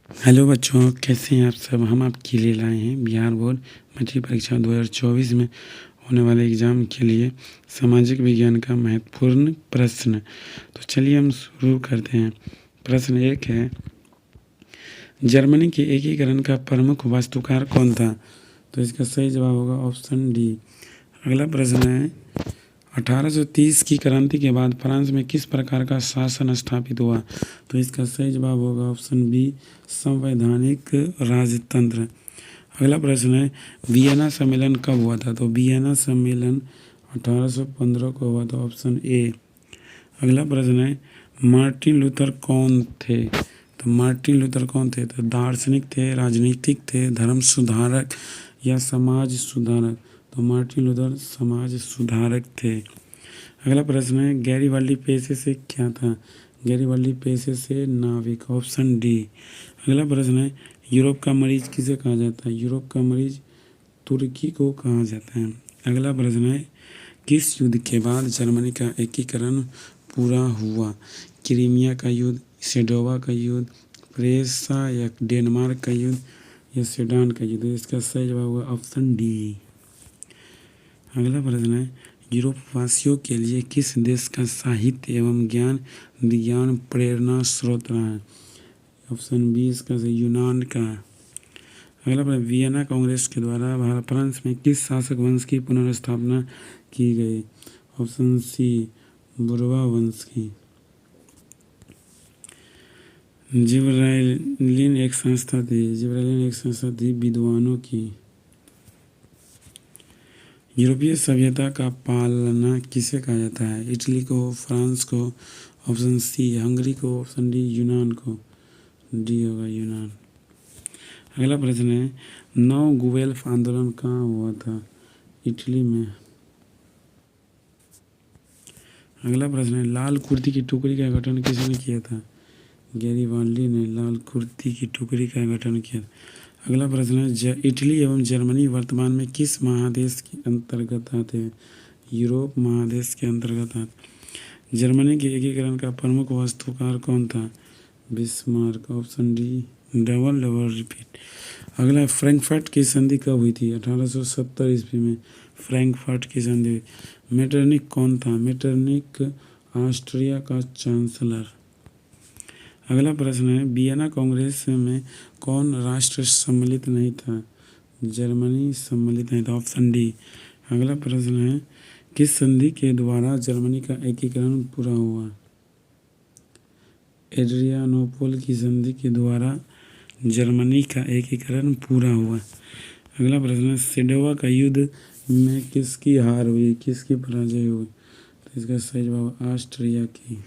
Hello बच्चों, कैसे हैं आप सब। हम आपके लिए लाए हैं बिहार बोर्ड मैट्रिक परीक्षा 2024 में होने वाले एग्ज़ाम के लिए सामाजिक विज्ञान का महत्वपूर्ण प्रश्न। तो चलिए हम शुरू करते हैं। प्रश्न 1 है, जर्मनी के एकीकरण का प्रमुख वास्तुकार कौन था। तो इसका सही जवाब होगा ऑप्शन डी। अगला प्रश्न है, 1830 की क्रांति के बाद फ्रांस में किस प्रकार का शासन स्थापित हुआ। तो इसका सही जवाब होगा ऑप्शन बी, संवैधानिक राजतंत्र। अगला प्रश्न है, वियना सम्मेलन कब हुआ था। तो वियना सम्मेलन 1815 को हुआ था, ऑप्शन ए। अगला प्रश्न है, मार्टिन लूथर कौन थे। तो मार्टिन लूथर कौन थे। तो दार्शनिक थे, राजनीतिक थे, धर्म सुधारक या समाज सुधारक। तो मार्टिन लूथर समाज सुधारक थे। अगला प्रश्न है, गैरीबाल्डी पेशे से क्या था। गैरीबाल्डी पेशे से नाविक, ऑप्शन डी। अगला प्रश्न है, यूरोप का मरीज किसे कहा जाता है। यूरोप का मरीज तुर्की को कहा जाता है। अगला प्रश्न है, किस युद्ध के बाद जर्मनी का एकीकरण पूरा हुआ। क्रीमिया का युद्ध, सेडोवा का युद्ध, प्रेसा या डेनमार्क का युद्ध या सेडान का युद्ध। इसका सही जवाब होगा ऑप्शन डी। अगला प्रश्न है, यूरोप वासियों के लिए किस देश का साहित्य एवं ज्ञान विज्ञान प्रेरणा स्रोत रहा है। ऑप्शन बी इसका सही यूनान का। अगला प्रश्न, वियना कांग्रेस के द्वारा फ्रांस में किस शासक वंश की पुनर्स्थापना की गई। ऑप्शन सी, बुरबा वंश की। जिबरेलिन एक संस्था थी विद्वानों की। यूरोपीय सभ्यता का पालना किसे कहा जाता है। इटली को, फ्रांस को, ऑप्शन सी हंगरी को, ऑप्शन डी यूनान को। डी होगा यूनान। अगला प्रश्न है, 9 गुएल्फ आंदोलन कहाँ हुआ था। इटली में। अगला प्रश्न है, लाल कुर्ती की टुकड़ी का गठन किसने किया था। गैरीबाल्डी ने लाल कुर्ती की टुकड़ी का गठन किया। अगला प्रश्न है, इटली एवं जर्मनी वर्तमान में किस महादेश के अंतर्गत आते हैं। यूरोप महादेश के अंतर्गत आते। जर्मनी के एकीकरण का प्रमुख वास्तुकार कौन था। Bismarck, option D. Double repeat. अगला, फ्रैंकफर्ट की संधि कब हुई थी। 1870 ईस्वी में फ्रैंकफर्ट की संधि हुई। मेटरनिक कौन था। मेटरनिक ऑस्ट्रिया का चांसलर। अगला प्रश्न है, वियना कांग्रेस में कौन राष्ट्र सम्मिलित नहीं था। जर्मनी सम्मिलित नहीं था, ऑप्शन डी। अगला प्रश्न है, किस संधि के द्वारा जर्मनी का एकीकरण पूरा हुआ। एड्रियानोपोल की संधि के द्वारा जर्मनी का एकीकरण पूरा हुआ। अगला प्रश्न है, सेडोवा का युद्ध में किसकी हार हुई, किसकी पराजय हुई। तो इसका सही जवाब ऑस्ट्रिया की।